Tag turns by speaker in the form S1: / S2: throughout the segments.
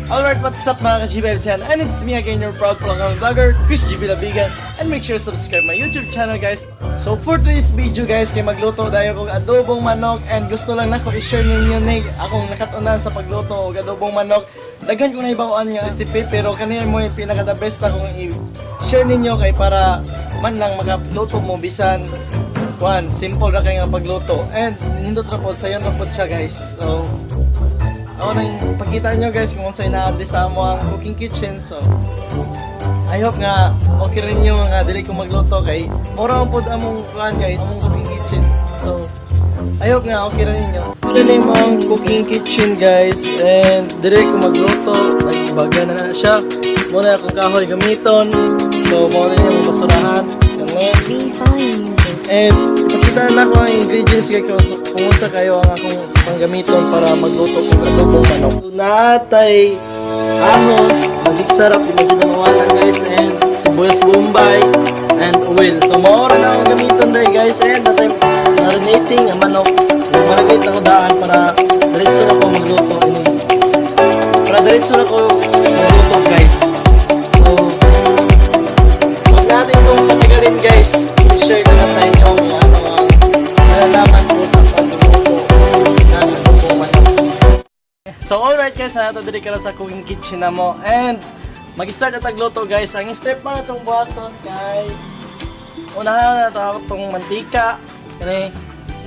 S1: Alright, what's up mga ka-G-Vibes yan? And it's me again, your proud Pulanggang vlogger, Chris G. Labigan. And make sure to subscribe my YouTube channel guys. So for today's video guys, kay magluto dayo kong adobong manok. And gusto lang nako i-share ninyo ni akong nakatunan sa pagluto og adobong manok. Daghan ko na ibawaan nga recipe, pero kanina mo yung pinaka-the best na kong i-share ninyo kay para man lang makapluto mo bisan one, simple na kayo nga pagluto. And nindot ra po, sayon ra po siya guys. So ako na yung pagkita nyo guys kung saan na-add sa mo ang cooking kitchen. So I hope nga okay rin nyo nga dili ko magluto kay mura ang pod among plan guys ang cooking kitchen. So I hope nga okay rin nyo. Dili mo ang cooking kitchen guys and dili ko magluto. Nagbaga na siya. Muna akong kahoy gamiton. So muna yung basurahan. And ipakita na ko ang ingredients guys kung sa kayo ang akong panggamiton para magluto kong adobong manok. Natay ahos, magic sarap, imagine na mawalan guys, and sibuyas bombay, and oil. So maura na akong gamiton dahil guys, and natay marinating ang manok. Marinate ako daan para diretso na ko magluto. Para diretso na ko magluto guys. So huwag natin itong patigalin guys. I-share ko na sa inyo ang nalalaman ko sa pagluto ng adobong manok. So alright guys, natadali ka na sa cooking kitchen na mo. And mag-start na tagluto guys. Ang step pa na itong buhaton kay unahan na itong mantika. Kani,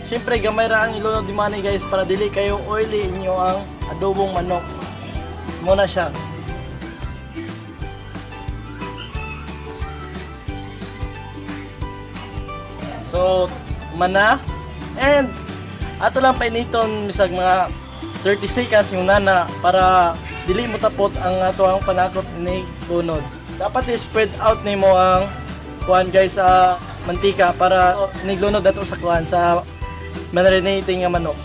S1: siyempre gamay ra ang ilunod di money guys para dili kayo oily inyo ang adobong manok. Muna siya. So, mana. And ato lang painiton misag mga 30 seconds yung nana para dili mo tapot ang ato ang panakot ni lunod. Dapat i-spread out nimo ang kuan guys sa mantika para niglunod ato sa kuan sa marinating nga manok.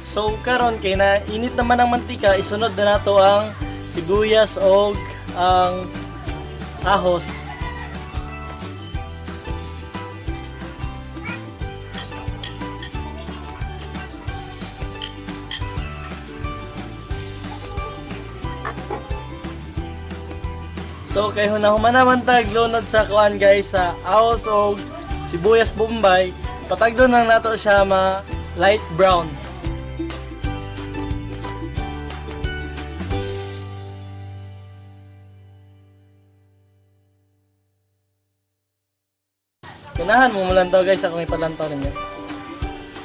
S1: So karon kay na init naman ang mantika, isunod na nato ang sibuyas o ang ahos. So kay hunahuman naman tag lunod sa kuan guys sa ahos o sibuyas bombay, patagdon lang nato siya ma light brown. Kunahan mo mulantaw guys, akong ipalantaw ninyo.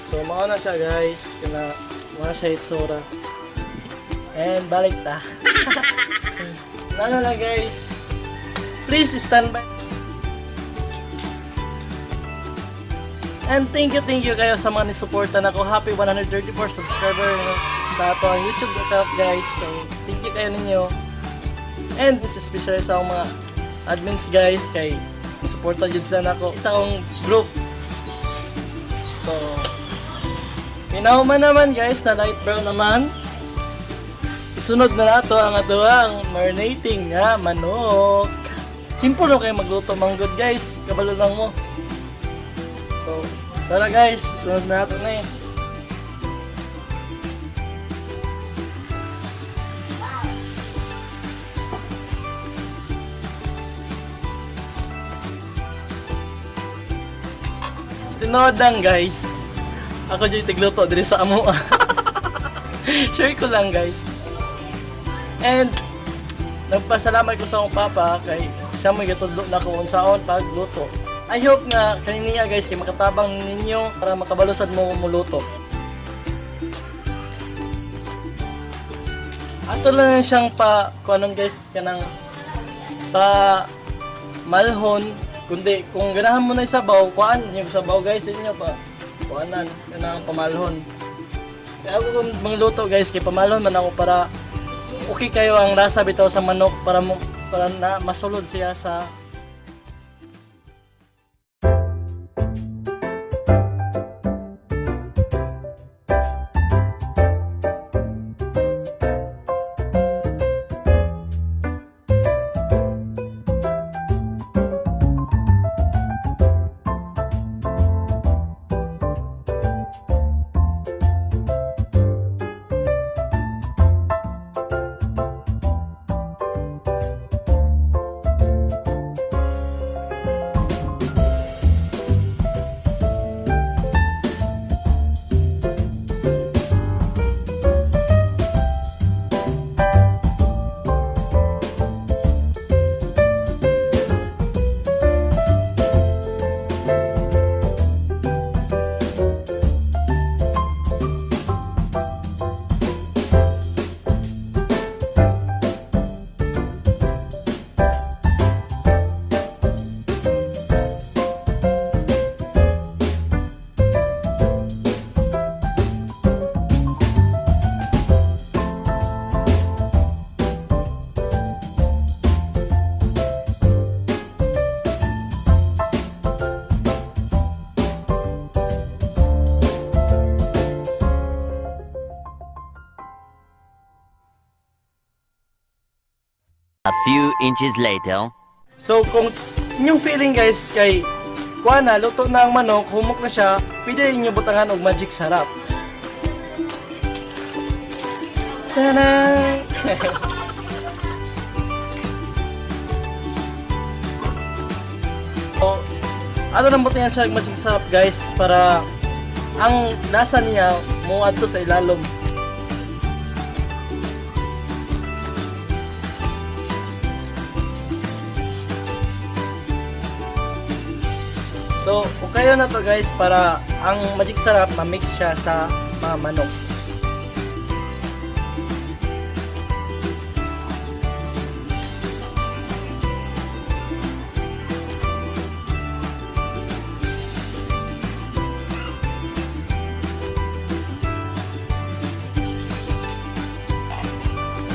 S1: So mauna siya guys, kana mauna siya itsura. And balik ta. Nana na guys. Please stand by. And thank you kayo sa mga nisuportan ako. Happy 134 subscribers sa ato ang YouTube account guys. So thank you kayo ninyo. And this is especially sa mga admins guys kay supportan dyan sila na ako sa akong group. So pinahuman naman guys na light brown naman. Isunod na nato ang atuang marinating nga manok. Simple lang kayo magluto manggod guys, kabalo lang mo. So tara guys, isunod na nato na eh. Tinod lang guys. Ako dyan tigluto dito sa amo. Share ko lang guys. And nagpasalamat ko sa akong papa kay siya may gatudlo na ko unsaon pagluto. I hope nga kaniniya guys kay makatabang ninyo para makabalusad mo muluto. Ato lang siyang pa kuanon guys kanang pa malhon. Kundi kung ganahan mo na isabaw, kuan yung sabaw guys din nyo pa. Kuanan, kanang pamalhon. Kaya ako kung magluto guys, kay pamalhon man ako para okay kayo ang lasa bitaw sa manok para na masulod siya sa
S2: A few inches later.
S1: So kung inyong feeling guys kay kuha na, luto na ang manok, humok na siya, pwede ninyo butangan og magic sarap. Tada! So, ano nang butangan siya og magic sarap guys para ang lasa niya mo adto sa ilalom. So, okay na to guys para ang magic sarap ma-mix siya sa mga manok.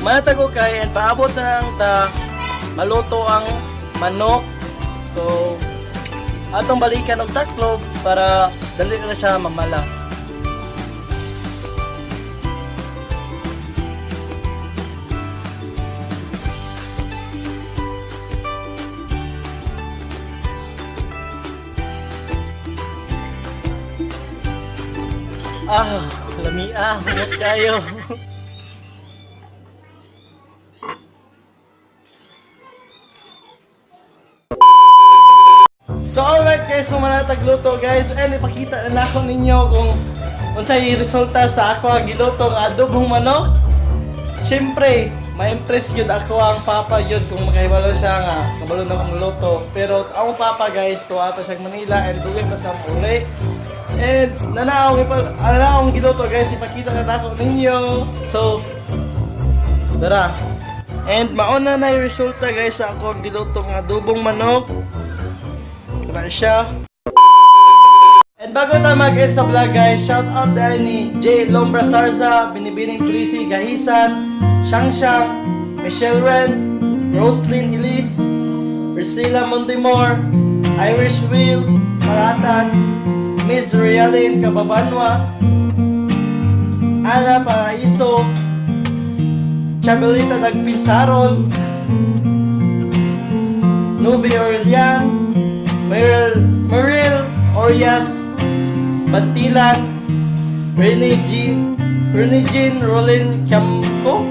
S1: Manatago kay and paabot na lang ta maluto ang manok. So, atong balikan og taklob para dali na siya mamala. Lamia, humot kayo. So alright guys, sumanatag luto guys, and ipakita na ako ninyo kung unsay resulta sa ako ang giluto ng adobong manok. Siyempre, ma-impress yun ako ang papa yun kung makahibalo siya nga kabalo na kong luto. Pero ang papa guys, tuwa pa siya Manila and dugay pa sa uli. And nanaong giluto guys, ipakita na ako ninyo. So, tara. And mauna na yung resulta guys sa ako ang giluto ng adobong manok. Na siya. And bago tayo mag-get sa vlog guys, shout out dahil ni J. Lombra Sarza, Binibining Prisi Gahisan, Shang Shang, Michelle Ren, Roslyn Elise, Priscilla Montemor, Irish Will, Maratan, Miss Realin Cababanwa, Ana Paraiso, Chabelita Dagpinsarol, Nubi Aurelian, Maril Orias Bantilan, Rene Jean Rolin Camco,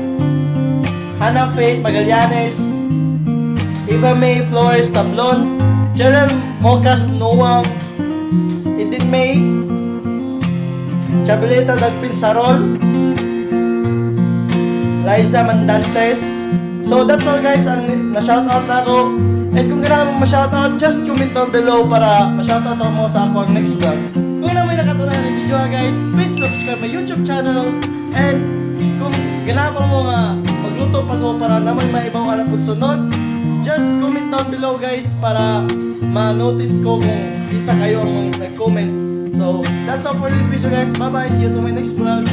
S1: Hannah Faith Magallanes, Eva May Flores Tablon, Gerald Mocas Noam, Edith May, Chabelita Dagpinsarol, Liza Mandantes. So that's all guys, ang na-shoutout na ako. And kung ganahan mo ma-shoutout, just comment down below para ma-shoutout ako mo sa ako ang next vlog. Kung na may nakatunan ng video guys, please subscribe my YouTube channel. And kung ganahan mo nga magluto pa ko para naman may ibang alam po sunod, just comment down below guys para ma-notice ko kung isa kayo ang nag-comment. So that's all for this video guys. Bye bye, see you to my next vlog.